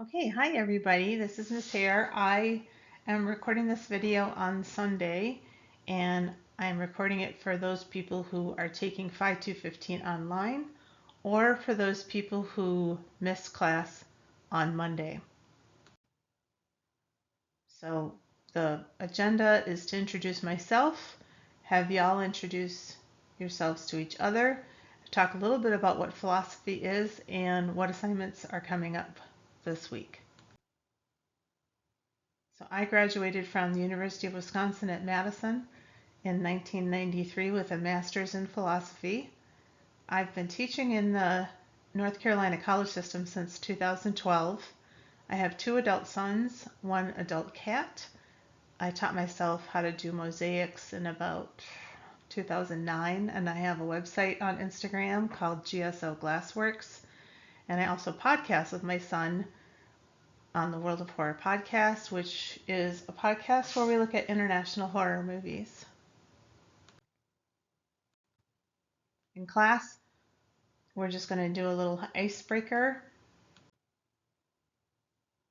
Okay, hi everybody. This is Miss Hare. I am recording this video on Sunday, and I'm recording it for those people who are taking FI 215 online or for those people who miss class on Monday. So the agenda is to introduce myself, have y'all introduce yourselves to each other, talk a little bit about what philosophy is and what assignments are coming up this week. So I graduated from the University of Wisconsin at Madison in 1993 with a master's in philosophy. I've been teaching in the North Carolina college system since 2012. I have two adult sons, one adult cat. I taught myself how to do mosaics in about 2009, and I have a website on Instagram called GSO Glassworks. And I also podcast with my son on the World of Horror podcast, which is a podcast where we look at international horror movies. In class, we're just going to do a little icebreaker.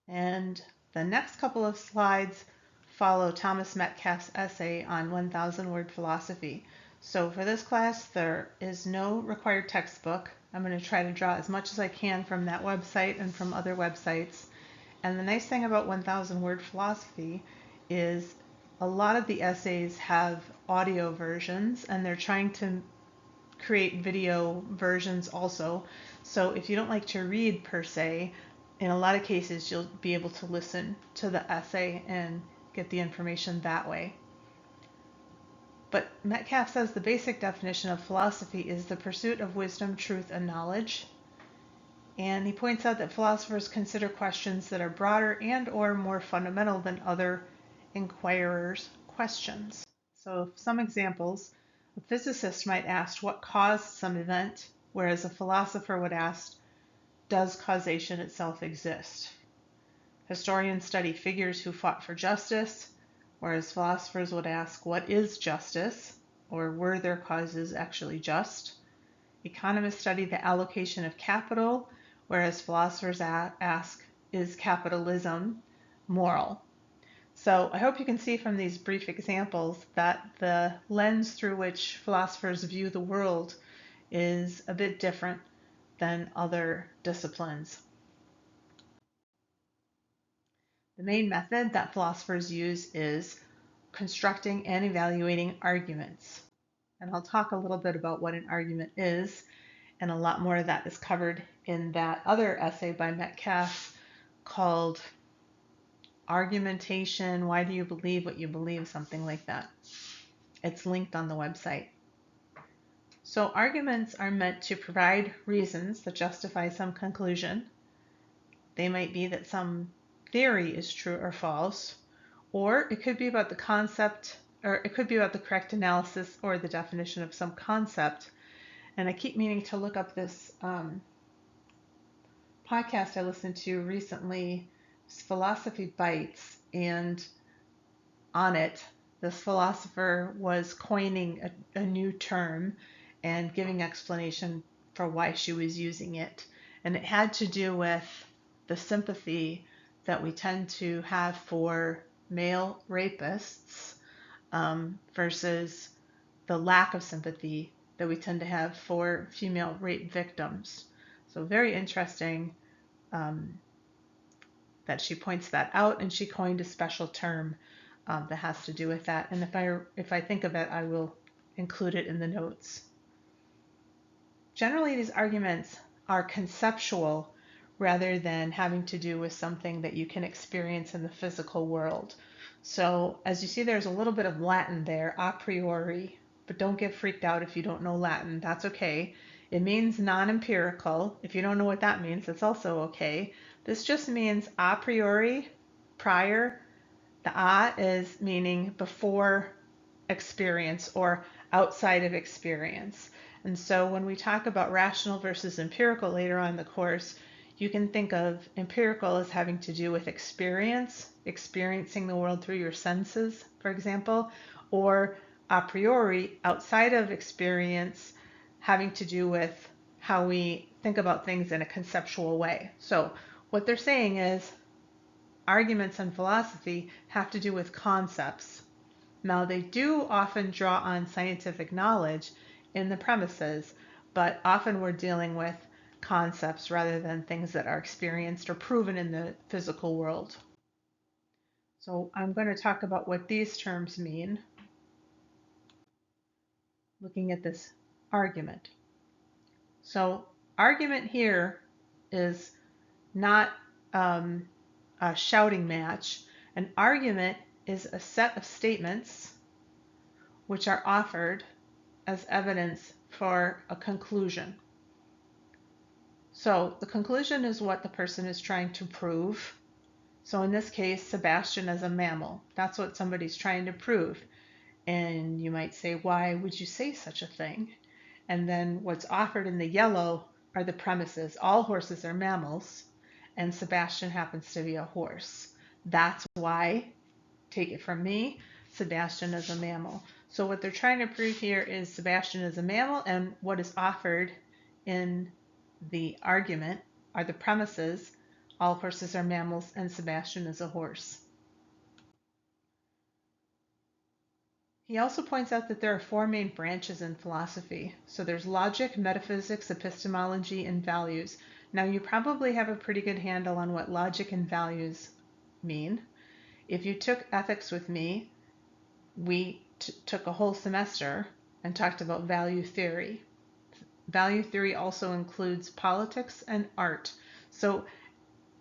And the next couple of slides follow Thomas Metcalfe's essay on 1,000 word philosophy. So for this class, there is no required textbook. I'm going to try to draw as much as I can from that website and from other websites. And the nice thing about 1,000 word philosophy is a lot of the essays have audio versions, and they're trying to create video versions also. So if you don't like to read per se, in a lot of cases you'll be able to listen to the essay and get the information that way. But Metcalfe says the basic definition of philosophy is the pursuit of wisdom, truth, and knowledge. And he points out that philosophers consider questions that are broader and or more fundamental than other inquirers' questions. So some examples, a physicist might ask what caused some event, whereas a philosopher would ask, does causation itself exist? Historians study figures who fought for justice, whereas philosophers would ask, what is justice? Or were their causes actually just? Economists study the allocation of capital, whereas philosophers ask, is capitalism moral? So I hope you can see from these brief examples that the lens through which philosophers view the world is a bit different than other disciplines. The main method that philosophers use is constructing and evaluating arguments. And I'll talk a little bit about what an argument is, and a lot more of that is covered in that other essay by Metcalfe called Argumentation, Why Do You Believe What You Believe, something like that. It's linked on the website. So arguments are meant to provide reasons that justify some conclusion. They might be that some theory is true or false, or it could be about the concept, or it could be about the correct analysis or the definition of some concept. And I keep meaning to look up this podcast I listened to recently, Philosophy Bites, and on it, this philosopher was coining a new term and giving explanation for why she was using it. And it had to do with the sympathy that we tend to have for male rapists versus the lack of sympathy that we tend to have for female rape victims. So very interesting that she points that out, and she coined a special term that has to do with that. And if I think of it, I will include it in the notes. Generally, these arguments are conceptual rather than having to do with something that you can experience in the physical world. So as you see, there's a little bit of Latin there, a priori, but don't get freaked out if you don't know Latin. That's okay. It means non-empirical. If you don't know what that means, that's also okay. This just means a priori, prior. The a is meaning before experience or outside of experience. And so when we talk about rational versus empirical later on in the course, you can think of empirical as having to do with experience, experiencing the world through your senses, for example, or a priori, outside of experience, having to do with how we think about things in a conceptual way. So what they're saying is arguments in philosophy have to do with concepts. Now, they do often draw on scientific knowledge in the premises, but often we're dealing with concepts rather than things that are experienced or proven in the physical world. So I'm going to talk about what these terms mean, looking at this argument. So argument here is not a shouting match. An argument is a set of statements which are offered as evidence for a conclusion. So the conclusion is what the person is trying to prove. So in this case, Sebastian is a mammal. That's what somebody's trying to prove. And you might say, why would you say such a thing? And then what's offered in the yellow are the premises. All horses are mammals, and Sebastian happens to be a horse. That's why, take it from me, Sebastian is a mammal. So what they're trying to prove here is Sebastian is a mammal, and what is offered in the argument are the premises. All horses are mammals, and Sebastian is a horse. He also points out that there are four main branches in philosophy. So there's logic, metaphysics, epistemology, and values. Now you probably have a pretty good handle on what logic and values mean. If you took ethics with me, we took a whole semester and talked about value theory. Value theory also includes politics and art. So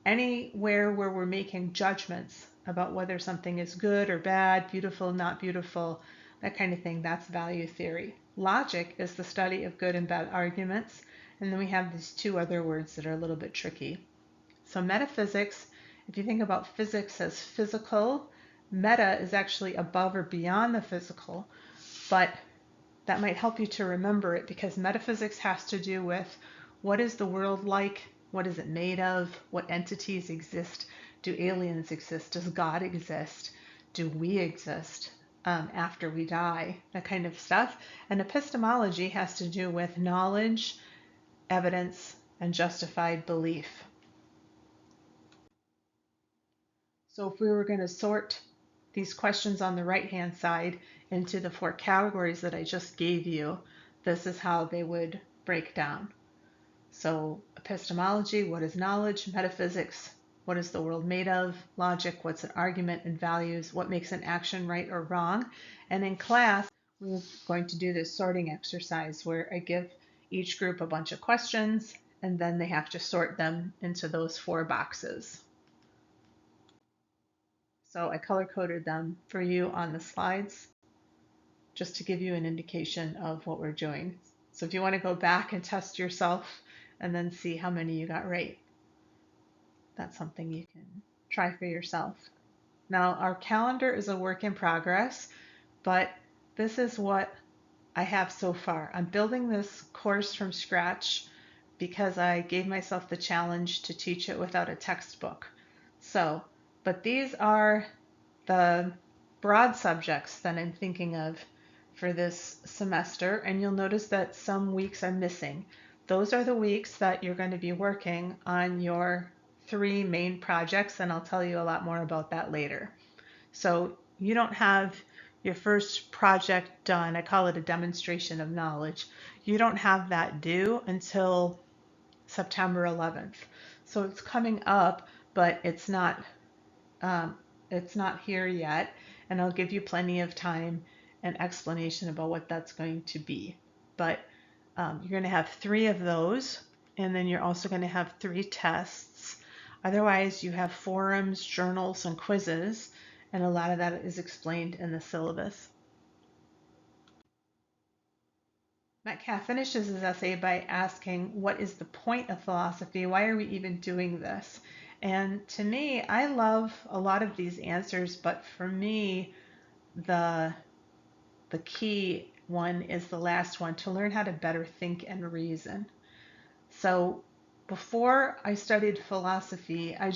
anywhere where we're making judgments about whether something is good or bad, beautiful, not beautiful, that kind of thing, that's value theory. Logic is the study of good and bad arguments. And then we have these two other words that are a little bit tricky. So metaphysics, if you think about physics as physical, meta is actually above or beyond the physical, but that might help you to remember it because metaphysics has to do with what is the world like, what is it made of, what entities exist, do aliens exist, does God exist, do we exist after we die, that kind of stuff. And epistemology has to do with knowledge, evidence, and justified belief. So if we were going to sort these questions on the right-hand side into the four categories that I just gave you, this is how they would break down. So epistemology, what is knowledge? Metaphysics, what is the world made of? Logic, what's an argument? And values, what makes an action right or wrong? And in class, we're going to do this sorting exercise where I give each group a bunch of questions and then they have to sort them into those four boxes. So I color-coded them for you on the slides just to give you an indication of what we're doing. So if you want to go back and test yourself and then see how many you got right, that's something you can try for yourself. Now, our calendar is a work in progress, but this is what I have so far. I'm building this course from scratch because I gave myself the challenge to teach it without a textbook. So, but these are the broad subjects that I'm thinking of for this semester, and you'll notice that some weeks are missing. Those are the weeks that you're going to be working on your 3 main projects, and I'll tell you a lot more about that later. So you don't have your first project done. I call it a demonstration of knowledge. You don't have that due until September 11th. So it's coming up, but it's not here yet, and I'll give you plenty of time and explanation about what that's going to be. But you're going to have 3 of those, and then you're also going to have 3 tests. Otherwise, you have forums, journals, and quizzes, and a lot of that is explained in the syllabus. Metcalfe finishes his essay by asking, what is the point of philosophy? Why are we even doing this? And to me, I love a lot of these answers, but for me, the key one is the last one, to learn how to better think and reason. So before I studied philosophy, I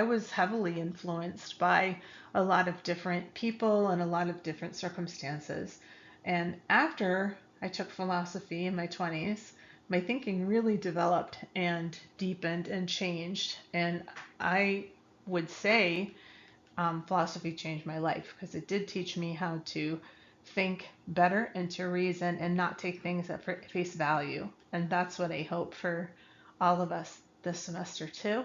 was heavily influenced by a lot of different people and a lot of different circumstances. And after I took philosophy in my 20s, my thinking really developed and deepened and changed. And I would say philosophy changed my life because it did teach me how to think better and to reason and not take things at face value. And that's what I hope for all of us this semester too.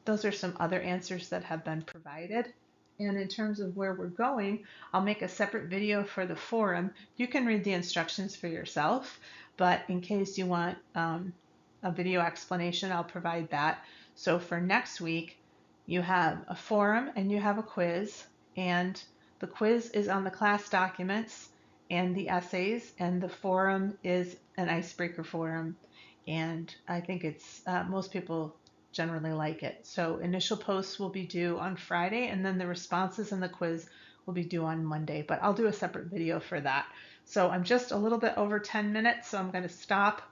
Those are some other answers that have been provided. And in terms of where we're going, I'll make a separate video for the forum. You can read the instructions for yourself, but in case you want a video explanation, I'll provide that. So for next week, you have a forum and you have a quiz, and the quiz is on the class documents and the essays, and the forum is an icebreaker forum. And I think it's most people generally like it. So initial posts will be due on Friday, and then the responses and the quiz will be due on Monday, but I'll do a separate video for that. So I'm just a little bit over 10 minutes, so I'm going to stop.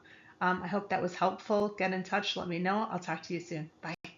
I hope that was helpful. Get in touch, let me know. I'll talk to you soon. Bye.